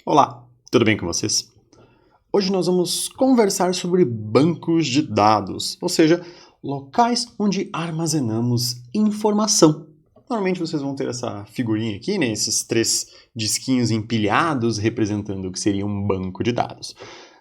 Olá, tudo bem com vocês? Hoje nós vamos conversar sobre bancos de dados, ou seja, locais onde armazenamos informação. Normalmente vocês vão ter essa figurinha aqui, né? Esses 3 disquinhos empilhados representando o que seria um banco de dados.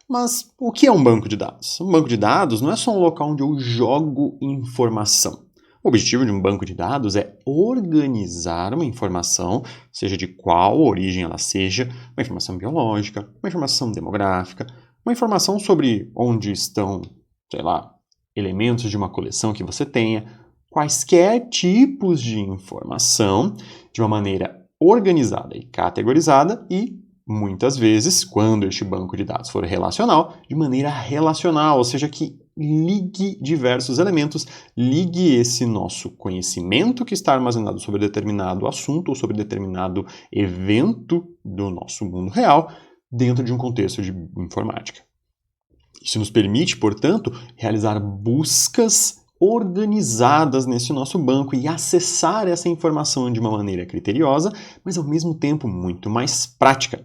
Mas o que é um banco de dados? Um banco de dados não é só um local onde eu jogo informação. O objetivo de um banco de dados é organizar uma informação, seja de qual origem ela seja, uma informação biológica, uma informação demográfica, uma informação sobre onde estão, sei lá, elementos de uma coleção que você tenha, quaisquer tipos de informação de uma maneira organizada e categorizada e, muitas vezes, quando este banco de dados for relacional, de maneira relacional, ou seja, que ligue diversos elementos, ligue esse nosso conhecimento que está armazenado sobre determinado assunto ou sobre determinado evento do nosso mundo real dentro de um contexto de informática. Isso nos permite, portanto, realizar buscas organizadas nesse nosso banco e acessar essa informação de uma maneira criteriosa, mas ao mesmo tempo muito mais prática.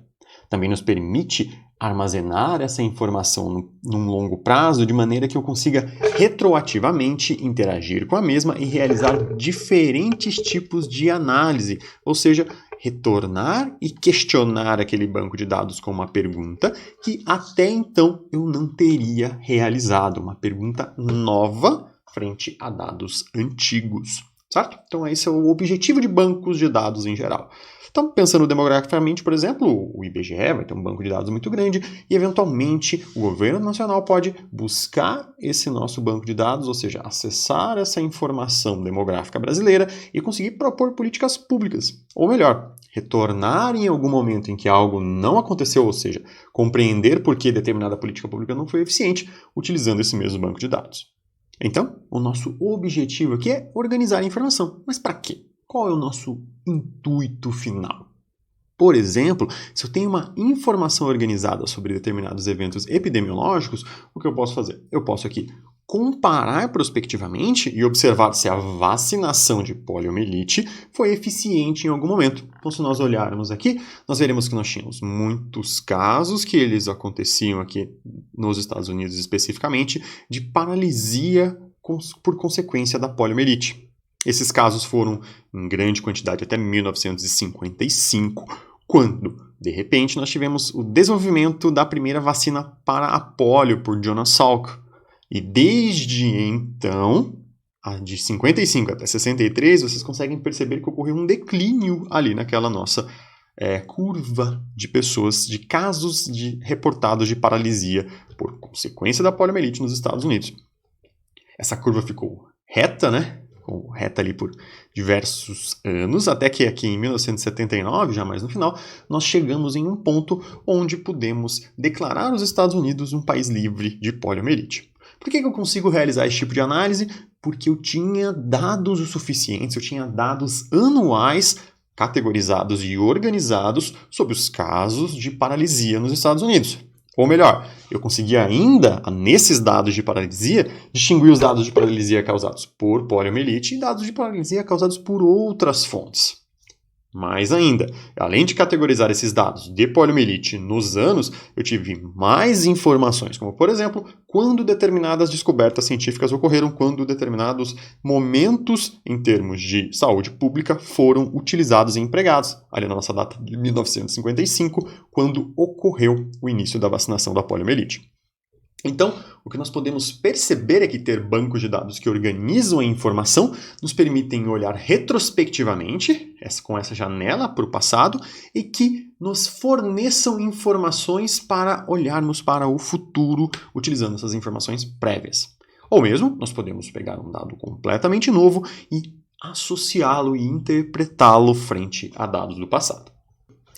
Também nos permite armazenar essa informação num longo prazo de maneira que eu consiga retroativamente interagir com a mesma e realizar diferentes tipos de análise, ou seja, retornar e questionar aquele banco de dados com uma pergunta que até então eu não teria realizado, uma pergunta nova frente a dados antigos, certo? Então esse é o objetivo de bancos de dados em geral. Então, pensando demograficamente, por exemplo, o IBGE vai ter um banco de dados muito grande e, eventualmente, o governo nacional pode buscar esse nosso banco de dados, ou seja, acessar essa informação demográfica brasileira e conseguir propor políticas públicas. Ou melhor, retornar em algum momento em que algo não aconteceu, ou seja, compreender por que determinada política pública não foi eficiente, utilizando esse mesmo banco de dados. Então, o nosso objetivo aqui é organizar a informação. Mas para quê? Qual é o nosso intuito final? Por exemplo, se eu tenho uma informação organizada sobre determinados eventos epidemiológicos, o que eu posso fazer? Eu posso aqui comparar prospectivamente e observar se a vacinação de poliomielite foi eficiente em algum momento. Então, se nós olharmos aqui, nós veremos que nós tínhamos muitos casos que eles aconteciam aqui nos Estados Unidos especificamente de paralisia por consequência da poliomielite. Esses casos foram em grande quantidade até 1955, quando, de repente, nós tivemos o desenvolvimento da primeira vacina para a polio por Jonas Salk. E desde então, de 55 até 63, vocês conseguem perceber que ocorreu um declínio ali naquela nossa curva de pessoas, de casos reportados de paralisia por consequência da poliomielite nos Estados Unidos. Essa curva ficou reta, né? Reta ali por diversos anos, até que aqui em 1979, já mais no final, nós chegamos em um ponto onde podemos declarar os Estados Unidos um país livre de poliomielite. Por que eu consigo realizar esse tipo de análise? Porque eu tinha dados o suficientes, eu tinha dados anuais categorizados e organizados sobre os casos de paralisia nos Estados Unidos. Ou melhor, eu conseguia ainda, nesses dados de paralisia, distinguir os dados de paralisia causados por poliomielite e dados de paralisia causados por outras fontes. Mais ainda, além de categorizar esses dados de poliomielite nos anos, eu tive mais informações, como por exemplo, quando determinadas descobertas científicas ocorreram, quando determinados momentos em termos de saúde pública foram utilizados e empregados, ali na nossa data de 1955, quando ocorreu o início da vacinação da poliomielite. Então, o que nós podemos perceber é que ter bancos de dados que organizam a informação nos permitem olhar retrospectivamente, com essa janela para o passado, e que nos forneçam informações para olharmos para o futuro utilizando essas informações prévias. Ou mesmo, nós podemos pegar um dado completamente novo e associá-lo e interpretá-lo frente a dados do passado.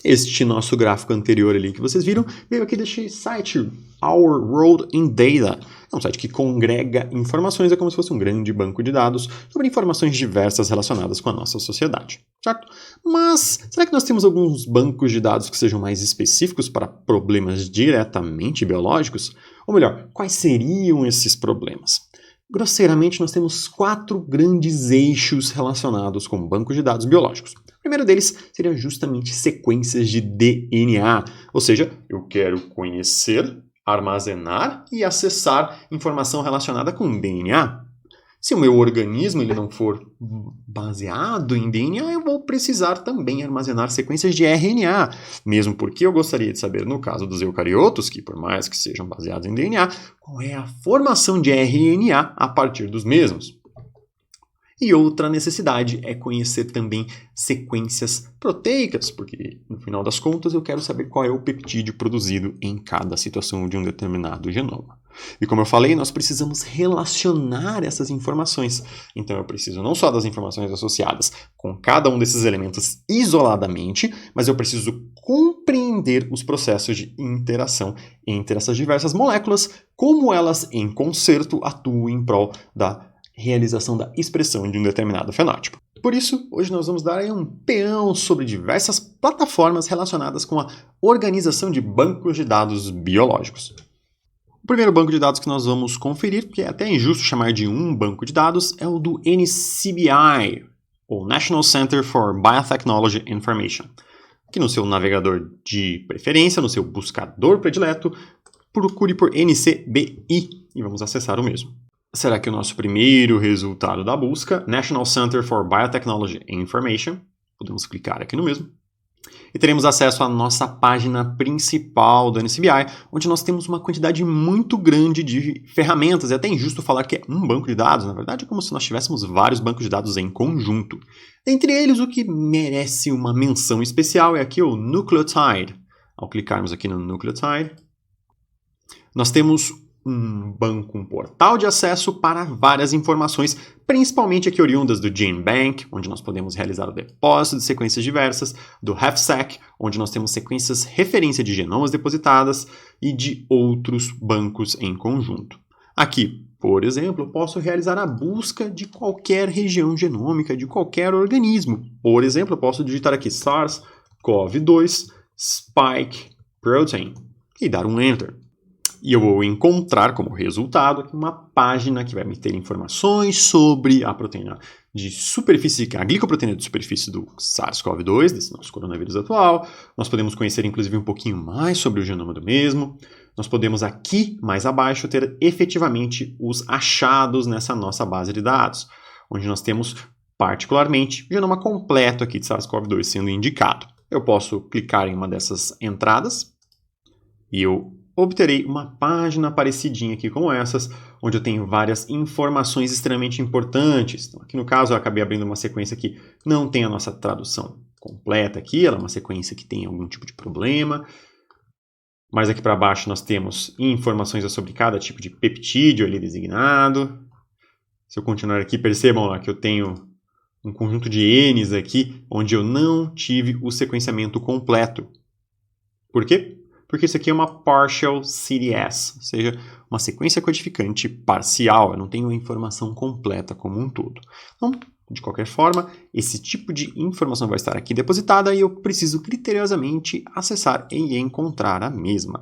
Este nosso gráfico anterior ali que vocês viram veio aqui deste site Our World in Data. É um site que congrega informações, é como se fosse um grande banco de dados sobre informações diversas relacionadas com a nossa sociedade, certo? Mas será que nós temos alguns bancos de dados que sejam mais específicos para problemas diretamente biológicos? Ou melhor, quais seriam esses problemas? Grosseiramente, nós temos 4 grandes eixos relacionados com bancos de dados biológicos. O primeiro deles seria justamente sequências de DNA, ou seja, eu quero conhecer, armazenar e acessar informação relacionada com DNA. Se o meu organismo ele não for baseado em DNA, eu vou precisar também armazenar sequências de RNA, mesmo porque eu gostaria de saber, no caso dos eucariotos, que por mais que sejam baseados em DNA, qual é a formação de RNA a partir dos mesmos. E outra necessidade é conhecer também sequências proteicas, porque no final das contas eu quero saber qual é o peptídeo produzido em cada situação de um determinado genoma. E como eu falei, nós precisamos relacionar essas informações. Então eu preciso não só das informações associadas com cada um desses elementos isoladamente, mas eu preciso compreender os processos de interação entre essas diversas moléculas, como elas em concerto atuam em prol da realização da expressão de um determinado fenótipo. Por isso, hoje nós vamos dar aí um peão sobre diversas plataformas relacionadas com a organização de bancos de dados biológicos. O primeiro banco de dados que nós vamos conferir, que é até injusto chamar de um banco de dados, é o do NCBI, ou National Center for Biotechnology Information, que no seu navegador de preferência, no seu buscador predileto, procure por NCBI e vamos acessar o mesmo. Será que o nosso primeiro resultado da busca, National Center for Biotechnology Information, podemos clicar aqui no mesmo, e teremos acesso à nossa página principal do NCBI, onde nós temos uma quantidade muito grande de ferramentas. É até injusto falar que é um banco de dados, na verdade é como se nós tivéssemos vários bancos de dados em conjunto. Entre eles, o que merece uma menção especial é aqui o Nucleotide. Ao clicarmos aqui no Nucleotide, nós temos um banco, um portal de acesso para várias informações, principalmente aqui oriundas do GenBank, onde nós podemos realizar o depósito de sequências diversas, do HEFSEC, onde nós temos sequências referência de genomas depositadas e de outros bancos em conjunto. Aqui, por exemplo, eu posso realizar a busca de qualquer região genômica de qualquer organismo. Por exemplo, eu posso digitar aqui SARS-CoV-2 Spike Protein e dar um Enter. E eu vou encontrar como resultado uma página que vai me ter informações sobre a proteína de superfície, a glicoproteína de superfície do SARS-CoV-2, desse nosso coronavírus atual. Nós podemos conhecer, inclusive, um pouquinho mais sobre o genoma do mesmo. Nós podemos aqui, mais abaixo, ter efetivamente os achados nessa nossa base de dados, onde nós temos, particularmente, o genoma completo aqui de SARS-CoV-2 sendo indicado. Eu posso clicar em uma dessas entradas e eu obterei uma página parecidinha aqui como essas, onde eu tenho várias informações extremamente importantes. Então, aqui no caso eu acabei abrindo uma sequência que não tem a nossa tradução completa aqui, ela é uma sequência que tem algum tipo de problema. Mas aqui para baixo nós temos informações sobre cada tipo de peptídeo ali designado. Se eu continuar aqui, percebam lá que eu tenho um conjunto de Ns aqui, onde eu não tive o sequenciamento completo. Por quê? Porque isso aqui é uma partial CDS, ou seja, uma sequência codificante parcial, eu não tenho a informação completa como um todo. Então, de qualquer forma, esse tipo de informação vai estar aqui depositada e eu preciso criteriosamente acessar e encontrar a mesma.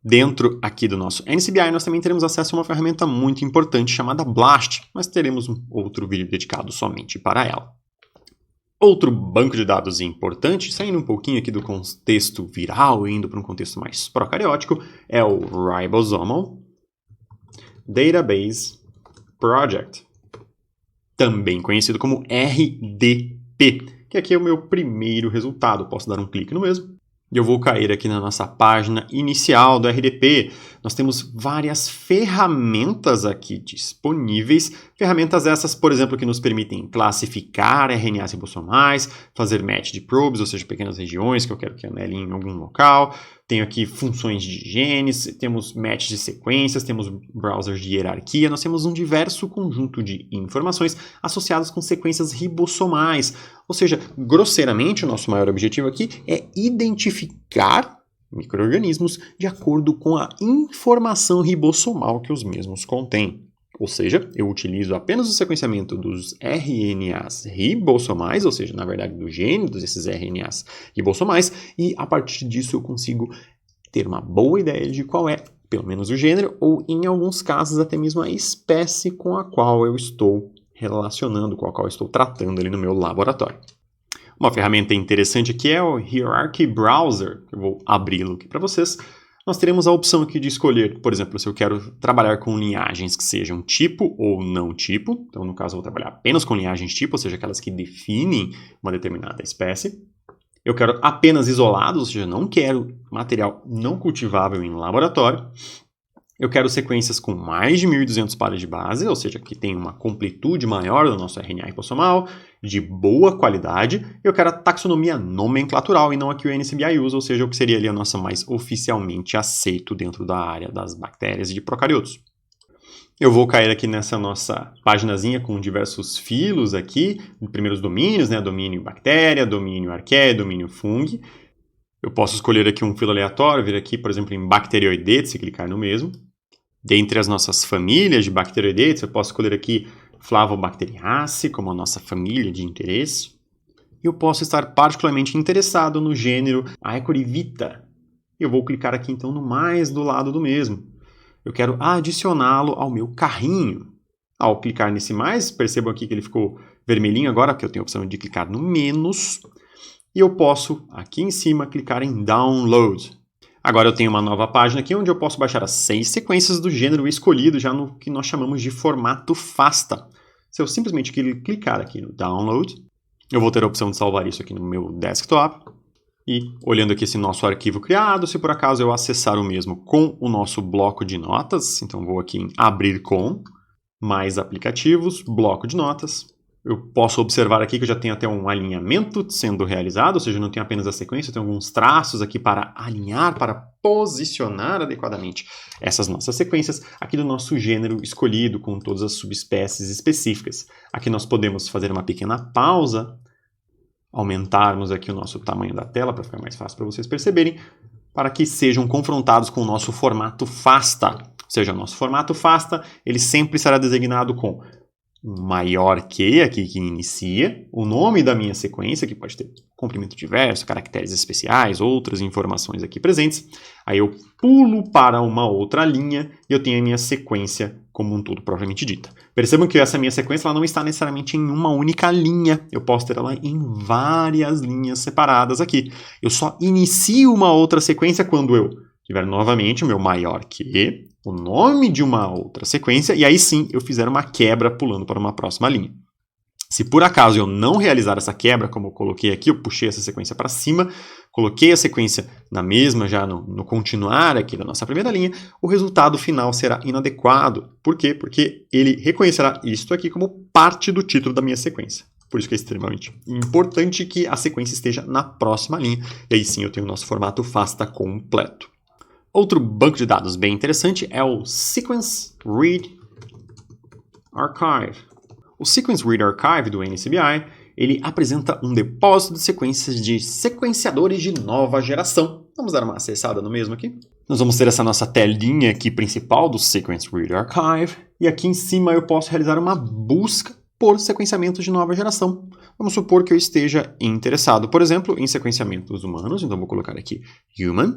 Dentro aqui do nosso NCBI, nós também teremos acesso a uma ferramenta muito importante chamada BLAST, mas teremos um outro vídeo dedicado somente para ela. Outro banco de dados importante, saindo um pouquinho aqui do contexto viral e indo para um contexto mais procariótico, é o Ribosomal Database Project, também conhecido como RDP, que aqui é o meu primeiro resultado. Posso dar um clique no mesmo e eu vou cair aqui na nossa página inicial do RDP. Nós temos várias ferramentas aqui disponíveis. Ferramentas essas, por exemplo, que nos permitem classificar RNAs ribossomais, fazer match de probes, ou seja, pequenas regiões que eu quero que anelem em algum local. Tenho aqui funções de genes, temos match de sequências, temos browsers de hierarquia. Nós temos um diverso conjunto de informações associadas com sequências ribossomais. Ou seja, grosseiramente, o nosso maior objetivo aqui é identificar micro-organismos de acordo com a informação ribossomal que os mesmos contêm. Ou seja, eu utilizo apenas o sequenciamento dos RNAs ribossomais, ou seja, na verdade, do gene desses RNAs ribossomais, e a partir disso eu consigo ter uma boa ideia de qual é pelo menos o gênero, ou em alguns casos até mesmo a espécie com a qual eu estou relacionando, com a qual eu estou tratando ali no meu laboratório. Uma ferramenta interessante aqui é o Hierarchy Browser, eu vou abri-lo aqui para vocês. Nós teremos a opção aqui de escolher, por exemplo, se eu quero trabalhar com linhagens que sejam tipo ou não tipo. Então, no caso, eu vou trabalhar apenas com linhagens tipo, ou seja, aquelas que definem uma determinada espécie. Eu quero apenas isolados, ou seja, não quero material não cultivável em laboratório. Eu quero sequências com mais de 1.200 pares de base, ou seja, que tem uma completude maior do nosso RNA ribosomal, de boa qualidade. Eu quero a taxonomia nomenclatural e não a que o NCBI usa, ou seja, o que seria ali a nossa mais oficialmente aceito dentro da área das bactérias e de procariotos. Eu vou cair aqui nessa nossa paginazinha com diversos filos aqui, primeiros domínios, né? Domínio bactéria, domínio arqueia, domínio fungo. Eu posso escolher aqui um filo aleatório, vir aqui, por exemplo, em Bacteroidetes e clicar no mesmo. Dentre as nossas famílias de Bacteroidetes, eu posso escolher aqui Flavobacteriaceae como a nossa família de interesse. E eu posso estar particularmente interessado no gênero Aecorivita. Eu vou clicar aqui então no mais do lado do mesmo. Eu quero adicioná-lo ao meu carrinho. Ao clicar nesse mais, percebam aqui que ele ficou vermelhinho agora, porque eu tenho a opção de clicar no menos. E eu posso, aqui em cima, clicar em Download. Agora eu tenho uma nova página aqui onde eu posso baixar as 6 sequências do gênero escolhido, já no que nós chamamos de formato FASTA. Se eu simplesmente clicar aqui no Download, eu vou ter a opção de salvar isso aqui no meu desktop. E olhando aqui esse nosso arquivo criado, se por acaso eu acessar o mesmo com o nosso bloco de notas, então vou aqui em Abrir com, mais aplicativos, bloco de notas. Eu posso observar aqui que eu já tenho até um alinhamento sendo realizado, ou seja, eu não tenho apenas a sequência, eu tenho alguns traços aqui para alinhar, para posicionar adequadamente essas nossas sequências aqui do nosso gênero escolhido, com todas as subespécies específicas. Aqui nós podemos fazer uma pequena pausa, aumentarmos aqui o nosso tamanho da tela para ficar mais fácil para vocês perceberem, para que sejam confrontados com o nosso formato FASTA. Ou seja, o nosso formato FASTA, ele sempre será designado com maior que, aqui que inicia, o nome da minha sequência, que pode ter comprimento diverso, caracteres especiais, outras informações aqui presentes. Aí eu pulo para uma outra linha e eu tenho a minha sequência como um todo propriamente dita. Percebam que essa minha sequência ela não está necessariamente em uma única linha. Eu posso ter ela em várias linhas separadas aqui. Eu só inicio uma outra sequência quando eu tiver novamente o meu maior que, o nome de uma outra sequência, e aí sim eu fizer uma quebra pulando para uma próxima linha. Se por acaso eu não realizar essa quebra, como eu coloquei aqui, eu puxei essa sequência para cima, coloquei a sequência na mesma, já no continuar aqui da nossa primeira linha, o resultado final será inadequado. Por quê? Porque ele reconhecerá isto aqui como parte do título da minha sequência. Por isso que é extremamente importante que a sequência esteja na próxima linha, e aí sim eu tenho o nosso formato FASTA completo. Outro banco de dados bem interessante é o Sequence Read Archive. O Sequence Read Archive do NCBI, ele apresenta um depósito de sequências de sequenciadores de nova geração. Vamos dar uma acessada no mesmo aqui. Nós vamos ter essa nossa telinha aqui principal do Sequence Read Archive. E aqui em cima eu posso realizar uma busca por sequenciamentos de nova geração. Vamos supor que eu esteja interessado, por exemplo, em sequenciamentos humanos. Então vou colocar aqui Human.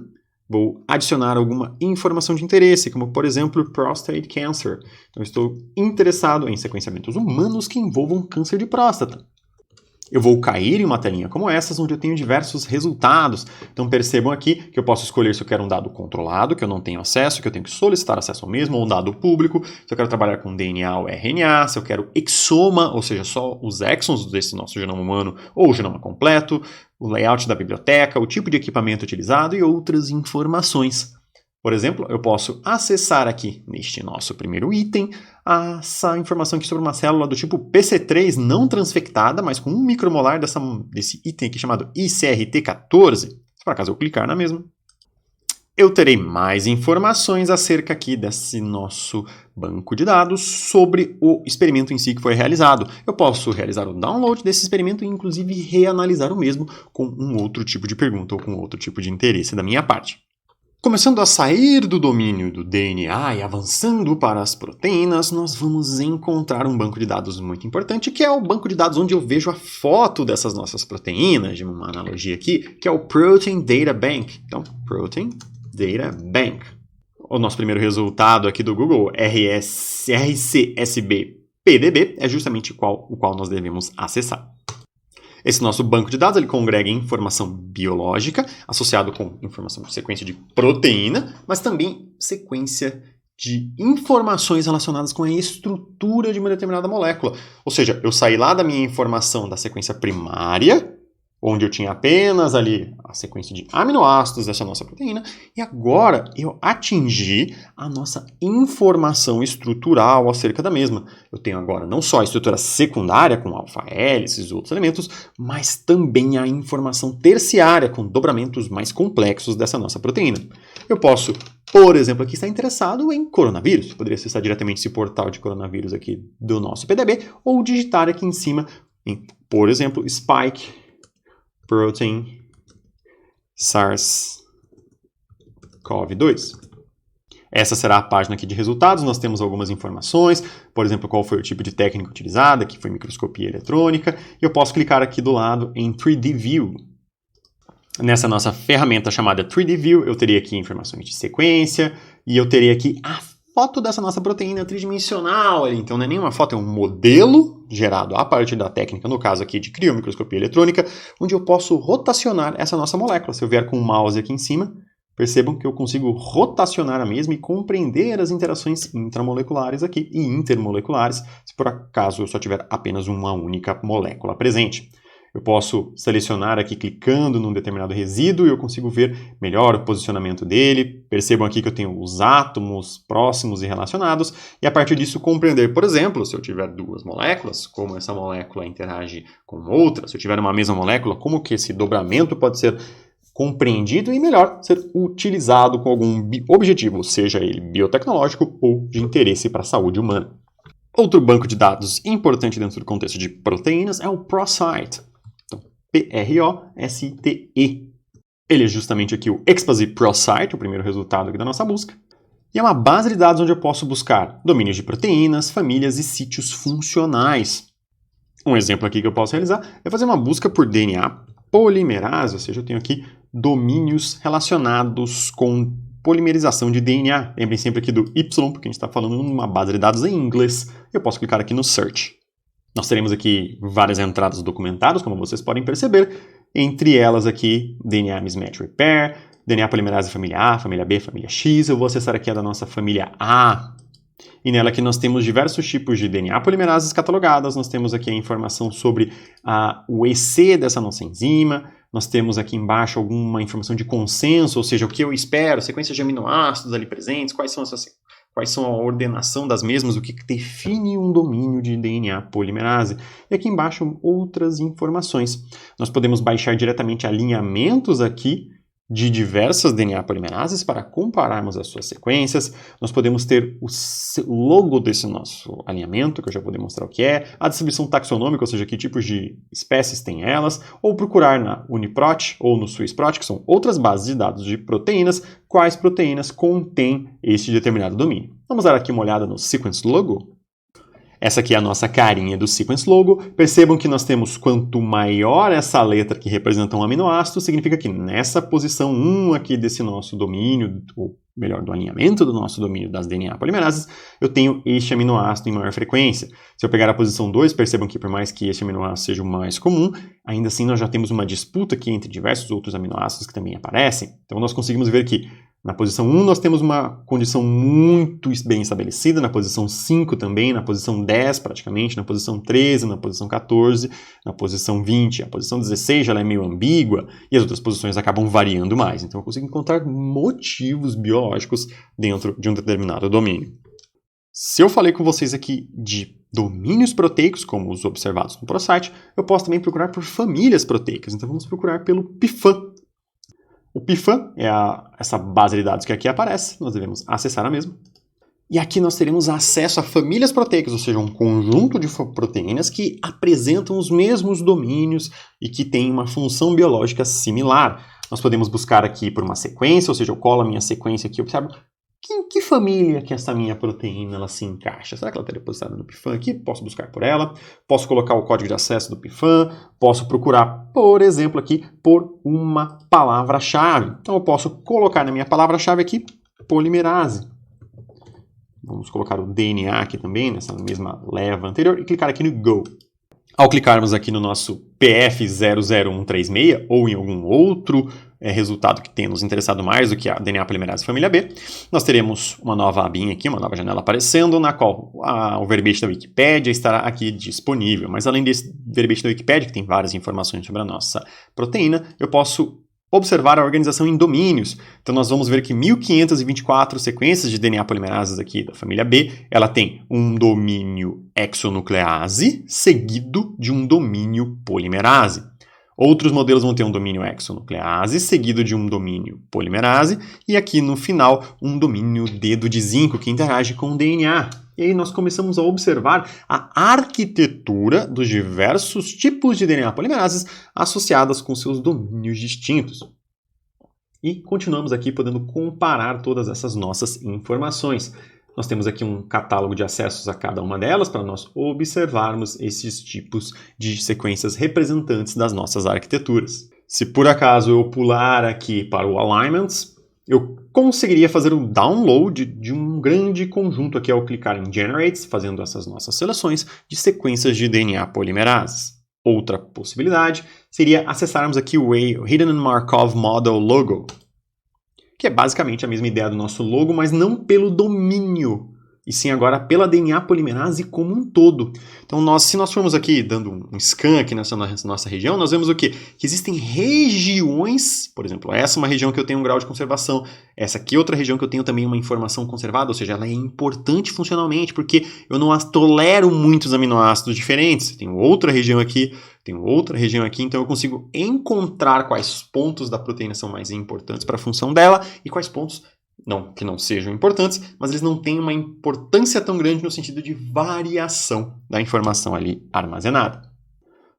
Vou adicionar alguma informação de interesse, como, por exemplo, Prostate Cancer. Então, estou interessado em sequenciamentos humanos que envolvam câncer de próstata. Eu vou cair em uma telinha como essa, onde eu tenho diversos resultados. Então, percebam aqui que eu posso escolher se eu quero um dado controlado, que eu não tenho acesso, que eu tenho que solicitar acesso ao mesmo, ou um dado público, se eu quero trabalhar com DNA ou RNA, se eu quero exoma, ou seja, só os exons desse nosso genoma humano ou o genoma completo, o layout da biblioteca, o tipo de equipamento utilizado e outras informações. Por exemplo, eu posso acessar aqui neste nosso primeiro item essa informação aqui sobre uma célula do tipo PC3 não transfectada, mas com 1 micromolar desse item aqui chamado ICRT14. Se por acaso eu clicar na mesma, eu terei mais informações acerca aqui desse nosso banco de dados sobre o experimento em si que foi realizado. Eu posso realizar o download desse experimento e inclusive reanalisar o mesmo com um outro tipo de pergunta ou com outro tipo de interesse da minha parte. Começando a sair do domínio do DNA e avançando para as proteínas, nós vamos encontrar um banco de dados muito importante, que é o banco de dados onde eu vejo a foto dessas nossas proteínas, de uma analogia aqui, que é o Protein Data Bank. Então, Protein Data Bank. O nosso primeiro resultado aqui do Google, RCSB-PDB, é justamente o qual nós devemos acessar. Esse nosso banco de dados ele congrega informação biológica, associado com informação de sequência de proteína, mas também sequência de informações relacionadas com a estrutura de uma determinada molécula. Ou seja, eu saí lá da minha informação da sequência primária, onde eu tinha apenas ali a sequência de aminoácidos dessa nossa proteína, e agora eu atingi a nossa informação estrutural acerca da mesma. Eu tenho agora não só a estrutura secundária, com alfa-hélices e outros elementos, mas também a informação terciária, com dobramentos mais complexos dessa nossa proteína. Eu posso, por exemplo, aqui estar interessado em coronavírus. Poderia acessar diretamente esse portal de coronavírus aqui do nosso PDB, ou digitar aqui em cima, por exemplo, Spike Protein SARS-CoV-2. Essa será a página aqui de resultados. Nós temos algumas informações, por exemplo, qual foi o tipo de técnica utilizada, que foi microscopia eletrônica, e eu posso clicar aqui do lado em 3D View. Nessa nossa ferramenta chamada 3D View, eu teria aqui informações de sequência, e eu teria aqui a foto dessa nossa proteína tridimensional. Então não é nenhuma foto, é um modelo gerado a partir da técnica, no caso aqui de criomicroscopia eletrônica, onde eu posso rotacionar essa nossa molécula. Se eu vier com o mouse aqui em cima, percebam que eu consigo rotacionar a mesma e compreender as interações intramoleculares aqui e intermoleculares, se por acaso eu só tiver apenas uma única molécula presente. Eu posso selecionar aqui clicando num determinado resíduo e eu consigo ver melhor o posicionamento dele. Percebam aqui que eu tenho os átomos próximos e relacionados e a partir disso compreender, por exemplo, se eu tiver duas moléculas, como essa molécula interage com outra, se eu tiver uma mesma molécula, como que esse dobramento pode ser compreendido e melhor ser utilizado com algum objetivo, seja ele biotecnológico ou de interesse para a saúde humana. Outro banco de dados importante dentro do contexto de proteínas é o ProCyte. PROSTE. Ele é justamente aqui o ExpaZ ProCyte, o primeiro resultado aqui da nossa busca. E é uma base de dados onde eu posso buscar domínios de proteínas, famílias e sítios funcionais. Um exemplo aqui que eu posso realizar é fazer uma busca por DNA polimerase, ou seja, eu tenho aqui domínios relacionados com polimerização de DNA. Lembrem sempre aqui do Y, porque a gente está falando numa base de dados em inglês. Eu posso clicar aqui no Search. Nós teremos aqui várias entradas documentadas, como vocês podem perceber, entre elas aqui DNA Mismatch Repair, DNA polimerase família A, família B, família X. Eu vou acessar aqui a da nossa família A. E nela aqui nós temos diversos tipos de DNA polimerases catalogadas, nós temos aqui a informação sobre o EC dessa nossa enzima, nós temos aqui embaixo alguma informação de consenso, ou seja, o que eu espero, sequências de aminoácidos ali presentes, quais são a ordenação das mesmas, o que define um domínio de DNA polimerase. E aqui embaixo outras informações. Nós podemos baixar diretamente alinhamentos aqui de diversas DNA polimerases para compararmos as suas sequências. Nós podemos ter o logo desse nosso alinhamento, que eu já vou demonstrar o que é, a distribuição taxonômica, ou seja, que tipos de espécies têm elas, ou procurar na Uniprot ou no Swissprot, que são outras bases de dados de proteínas, quais proteínas contêm este determinado domínio. Vamos dar aqui uma olhada no Sequence Logo. Essa aqui é a nossa carinha do Sequence Logo. Percebam que nós temos quanto maior essa letra que representa um aminoácido, significa que nessa posição 1 aqui desse nosso domínio, ou melhor, do alinhamento do nosso domínio das DNA polimerases, eu tenho este aminoácido em maior frequência. Se eu pegar a posição 2, percebam que por mais que este aminoácido seja o mais comum, ainda assim nós já temos uma disputa aqui entre diversos outros aminoácidos que também aparecem. Então nós conseguimos ver que na posição 1 nós temos uma condição muito bem estabelecida, na posição 5 também, na posição 10 praticamente, na posição 13, na posição 14, na posição 20. A posição 16 já é meio ambígua e as outras posições acabam variando mais. Então eu consigo encontrar motivos biológicos dentro de um determinado domínio. Se eu falei com vocês aqui de domínios proteicos, como os observados no ProCyte, eu posso também procurar por famílias proteicas. Então vamos procurar pelo PIFAM. O PIFAM é essa base de dados que aqui aparece, nós devemos acessar a mesma. E aqui nós teremos acesso a famílias proteicas, ou seja, um conjunto de proteínas que apresentam os mesmos domínios e que têm uma função biológica similar. Nós podemos buscar aqui por uma sequência, ou seja, eu colo a minha sequência aqui e observo em que família que essa minha proteína ela se encaixa. Será que ela está depositada no PIFAM aqui? Posso buscar por ela. Posso colocar o código de acesso do PIFAM. Posso procurar, por exemplo, aqui por uma palavra-chave. Então eu posso colocar na minha palavra-chave aqui polimerase. Vamos colocar o DNA aqui também, nessa mesma leva anterior, e clicar aqui no Go. Ao clicarmos aqui no nosso PF00136 ou em algum outro resultado que tenha nos interessado mais do que a DNA polimerase família B, nós teremos uma nova abinha aqui, uma nova janela aparecendo, na qual o verbete da Wikipédia estará aqui disponível. Mas além desse verbete da Wikipédia, que tem várias informações sobre a nossa proteína, eu posso observar a organização em domínios. Então nós vamos ver que 1524 sequências de DNA polimerases aqui da família B, ela tem um domínio exonuclease seguido de um domínio polimerase. Outros modelos vão ter um domínio exonuclease seguido de um domínio polimerase e aqui no final um domínio dedo de zinco que interage com o DNA. E aí nós começamos a observar a arquitetura dos diversos tipos de DNA polimerases associadas com seus domínios distintos. E continuamos aqui podendo comparar todas essas nossas informações. Nós temos aqui um catálogo de acessos a cada uma delas para nós observarmos esses tipos de sequências representantes das nossas arquiteturas. Se por acaso eu pular aqui para o Alignments, eu conseguiria fazer um download de um grande conjunto aqui ao clicar em Generates, fazendo essas nossas seleções de sequências de DNA polimerases. Outra possibilidade seria acessarmos aqui o Hidden Markov Model Logo, que é basicamente a mesma ideia do nosso logo, mas não pelo domínio, e sim agora pela DNA polimerase como um todo. Então, se nós formos aqui dando um scan aqui nessa nossa região, nós vemos o quê? Que existem regiões, por exemplo, essa é uma região que eu tenho um grau de conservação, essa aqui é outra região que eu tenho também uma informação conservada, ou seja, ela é importante funcionalmente, porque eu não tolero muitos aminoácidos diferentes. Tenho outra região aqui, então eu consigo encontrar quais pontos da proteína são mais importantes para a função dela e quais pontos que não sejam importantes, mas eles não têm uma importância tão grande no sentido de variação da informação ali armazenada.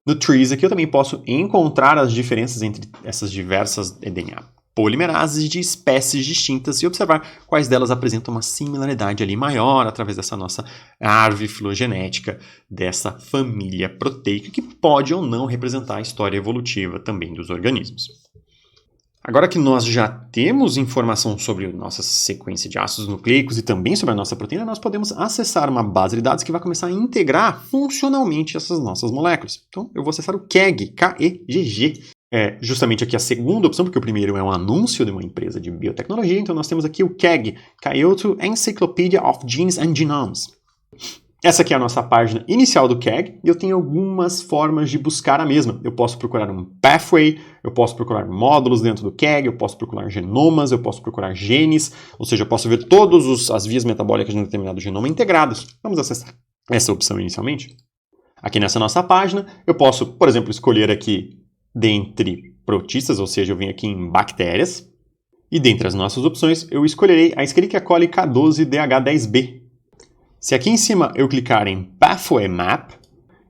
No Trees aqui eu também posso encontrar as diferenças entre essas diversas DNA polimerases de espécies distintas e observar quais delas apresentam uma similaridade ali maior através dessa nossa árvore filogenética dessa família proteica que pode ou não representar a história evolutiva também dos organismos. Agora que nós já temos informação sobre a nossa sequência de ácidos nucleicos e também sobre a nossa proteína, nós podemos acessar uma base de dados que vai começar a integrar funcionalmente essas nossas moléculas. Então, eu vou acessar o KEGG, K-E-G-G. É justamente aqui a segunda opção, porque o primeiro é um anúncio de uma empresa de biotecnologia, então nós temos aqui o KEGG, Kyoto Encyclopedia of Genes and Genomes. Essa aqui é a nossa página inicial do KEGG e eu tenho algumas formas de buscar a mesma. Eu posso procurar um pathway, eu posso procurar módulos dentro do KEGG, eu posso procurar genomas, eu posso procurar genes, ou seja, eu posso ver todas as vias metabólicas de um determinado genoma integradas. Vamos acessar essa opção inicialmente. Aqui nessa nossa página, eu posso, por exemplo, escolher aqui dentre protistas, ou seja, eu venho aqui em bactérias, e dentre as nossas opções, eu escolherei a Escherichia coli K12DH10B. Se aqui em cima eu clicar em Pathway Map,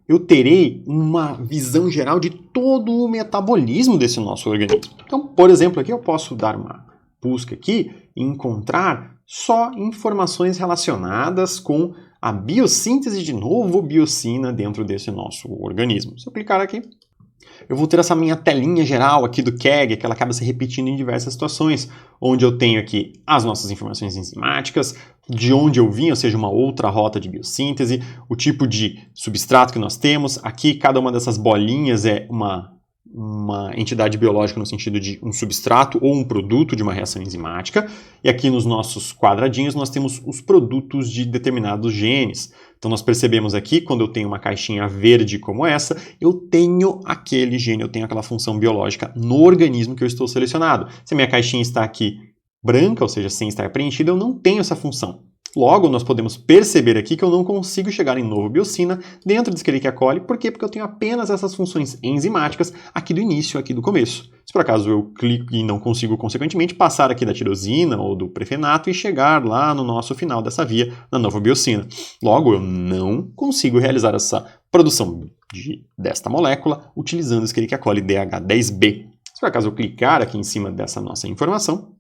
eu terei uma visão geral de todo o metabolismo desse nosso organismo. Então, por exemplo, aqui eu posso dar uma busca aqui e encontrar só informações relacionadas com a biossíntese de novo biocina dentro desse nosso organismo. Se eu clicar aqui, eu vou ter essa minha telinha geral aqui do KEGG, que ela acaba se repetindo em diversas situações, onde eu tenho aqui as nossas informações enzimáticas, de onde eu vim, ou seja, uma outra rota de biossíntese, o tipo de substrato que nós temos. Aqui, cada uma dessas bolinhas é uma entidade biológica no sentido de um substrato ou um produto de uma reação enzimática. E aqui nos nossos quadradinhos nós temos os produtos de determinados genes. Então nós percebemos aqui, quando eu tenho uma caixinha verde como essa, eu tenho aquele gene, eu tenho aquela função biológica no organismo que eu estou selecionado. Se a minha caixinha está aqui branca, ou seja, sem estar preenchida, eu não tenho essa função. Logo, nós podemos perceber aqui que eu não consigo chegar em novo biocina dentro de Escherichia coli. Por quê? Porque eu tenho apenas essas funções enzimáticas aqui do início, aqui do começo. Se por acaso eu clico e não consigo, consequentemente, passar aqui da tirosina ou do prefenato e chegar lá no nosso final dessa via, na nova biocina. Logo, eu não consigo realizar essa produção desta molécula utilizando Escherichia coli DH10B. Se por acaso eu clicar aqui em cima dessa nossa informação,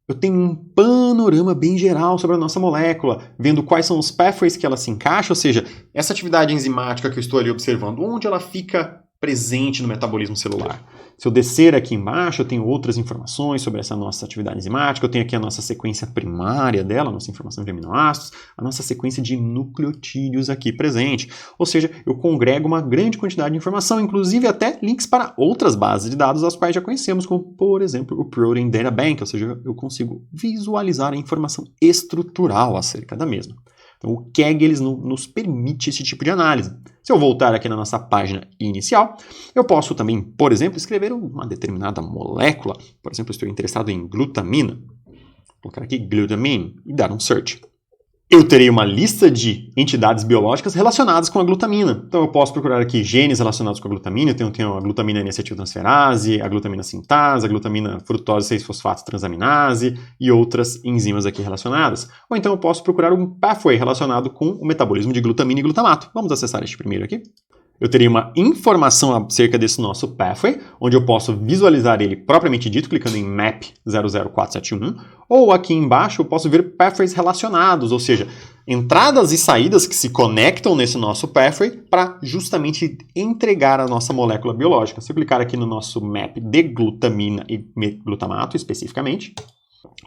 eu tenho um panorama bem geral sobre a nossa molécula, vendo quais são os pathways que ela se encaixa, ou seja, essa atividade enzimática que eu estou ali observando, onde ela fica presente no metabolismo celular. Se eu descer aqui embaixo, eu tenho outras informações sobre essa nossa atividade enzimática, eu tenho aqui a nossa sequência primária dela, a nossa informação de aminoácidos, a nossa sequência de nucleotídeos aqui presente. Ou seja, eu congrego uma grande quantidade de informação, inclusive até links para outras bases de dados as quais já conhecemos, como, por exemplo, o Protein Data Bank, ou seja, eu consigo visualizar a informação estrutural acerca da mesma. Então, o Kaggle nos permite esse tipo de análise. Se eu voltar aqui na nossa página inicial, eu posso também, por exemplo, escrever uma determinada molécula. Por exemplo, estou interessado em glutamina. Vou colocar aqui glutamine e dar um search. Eu terei uma lista de entidades biológicas relacionadas com a glutamina. Então, eu posso procurar aqui genes relacionados com a glutamina. Eu tenho a glutamina N-acetiltransferase, a glutamina sintase, a glutamina frutose 6-fosfato transaminase e outras enzimas aqui relacionadas. Ou então, eu posso procurar um pathway relacionado com o metabolismo de glutamina e glutamato. Vamos acessar este primeiro aqui. Eu teria uma informação acerca desse nosso pathway, onde eu posso visualizar ele propriamente dito, clicando em Map 00471, ou aqui embaixo eu posso ver pathways relacionados, ou seja, entradas e saídas que se conectam nesse nosso pathway para justamente entregar a nossa molécula biológica. Se eu clicar aqui no nosso map de glutamina e glutamato especificamente,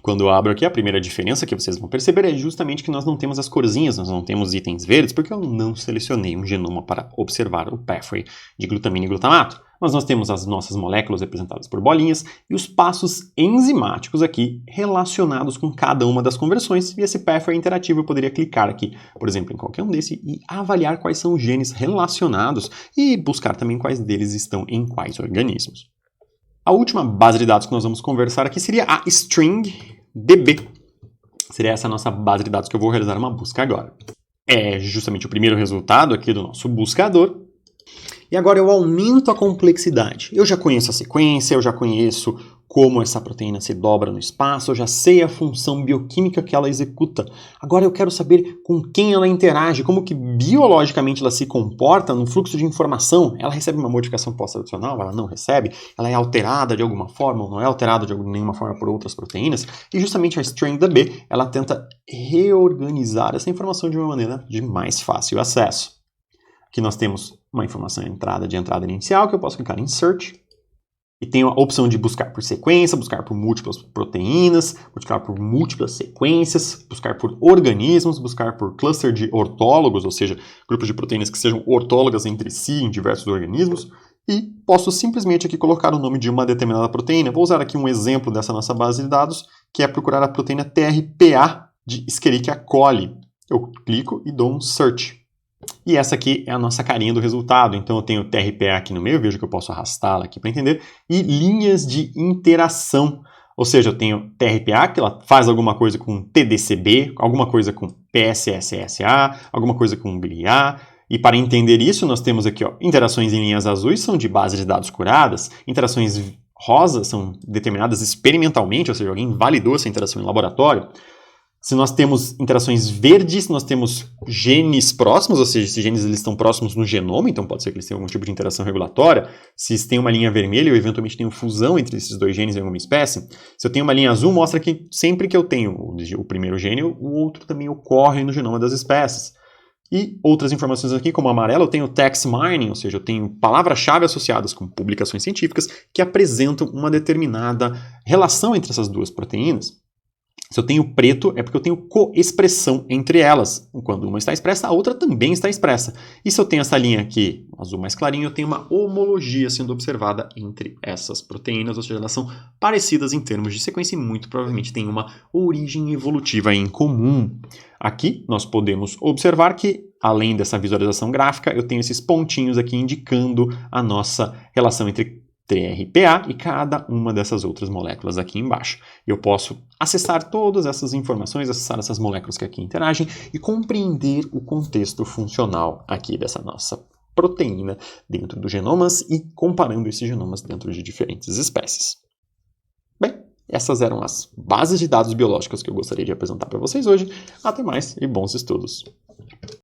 quando eu abro aqui, a primeira diferença que vocês vão perceber é justamente que nós não temos as corzinhas, nós não temos itens verdes, porque eu não selecionei um genoma para observar o pathway de glutamina e glutamato. Mas nós temos as nossas moléculas representadas por bolinhas e os passos enzimáticos aqui relacionados com cada uma das conversões. E esse pathway interativo eu poderia clicar aqui, por exemplo, em qualquer um desses e avaliar quais são os genes relacionados e buscar também quais deles estão em quais organismos. A última base de dados que nós vamos conversar aqui seria a StringDB. Seria essa nossa base de dados que eu vou realizar uma busca agora. É justamente o primeiro resultado aqui do nosso buscador. E agora eu aumento a complexidade. Eu já conheço a sequência, eu já conheço como essa proteína se dobra no espaço, eu já sei a função bioquímica que ela executa. Agora eu quero saber com quem ela interage, como que biologicamente ela se comporta no fluxo de informação. Ela recebe uma modificação pós-traducional? Ela não recebe? Ela é alterada de alguma forma ou não é alterada de nenhuma forma por outras proteínas? E justamente a StringDB, ela tenta reorganizar essa informação de uma maneira de mais fácil acesso. Aqui nós temos uma informação de entrada inicial, que eu posso clicar em Search. E tenho a opção de buscar por sequência, buscar por múltiplas proteínas, buscar por múltiplas sequências, buscar por organismos, buscar por cluster de ortólogos, ou seja, grupos de proteínas que sejam ortólogas entre si em diversos organismos. E posso simplesmente aqui colocar o nome de uma determinada proteína. Vou usar aqui um exemplo dessa nossa base de dados, que é procurar a proteína TRPA de Escherichia coli. Eu clico e dou um Search. E essa aqui é a nossa carinha do resultado. Então eu tenho TRPA aqui no meio, vejo que eu posso arrastá-la aqui para entender, e linhas de interação. Ou seja, eu tenho TRPA, que ela faz alguma coisa com TDCB, alguma coisa com PSSSA, alguma coisa com GLIA. E para entender isso, nós temos aqui interações em linhas azuis, são de base de dados curadas, interações rosas são determinadas experimentalmente, ou seja, alguém validou essa interação em laboratório. Se nós temos interações verdes, nós temos genes próximos, ou seja, esses genes eles estão próximos no genoma, então pode ser que eles tenham algum tipo de interação regulatória. Se tem uma linha vermelha, eu eventualmente tenho fusão entre esses dois genes em alguma espécie. Se eu tenho uma linha azul, mostra que sempre que eu tenho o primeiro gene, o outro também ocorre no genoma das espécies. E outras informações aqui, como amarelo, eu tenho text mining, ou seja, eu tenho palavras-chave associadas com publicações científicas que apresentam uma determinada relação entre essas duas proteínas. Se eu tenho preto, é porque eu tenho coexpressão entre elas. Quando uma está expressa, a outra também está expressa. E se eu tenho essa linha aqui, azul mais clarinho, eu tenho uma homologia sendo observada entre essas proteínas, ou seja, elas são parecidas em termos de sequência e muito provavelmente têm uma origem evolutiva em comum. Aqui nós podemos observar que, além dessa visualização gráfica, eu tenho esses pontinhos aqui indicando a nossa relação entre TRPA e cada uma dessas outras moléculas aqui embaixo. Eu posso acessar todas essas informações, acessar essas moléculas que aqui interagem e compreender o contexto funcional aqui dessa nossa proteína dentro dos genomas e comparando esses genomas dentro de diferentes espécies. Bem, essas eram as bases de dados biológicas que eu gostaria de apresentar para vocês hoje. Até mais e bons estudos!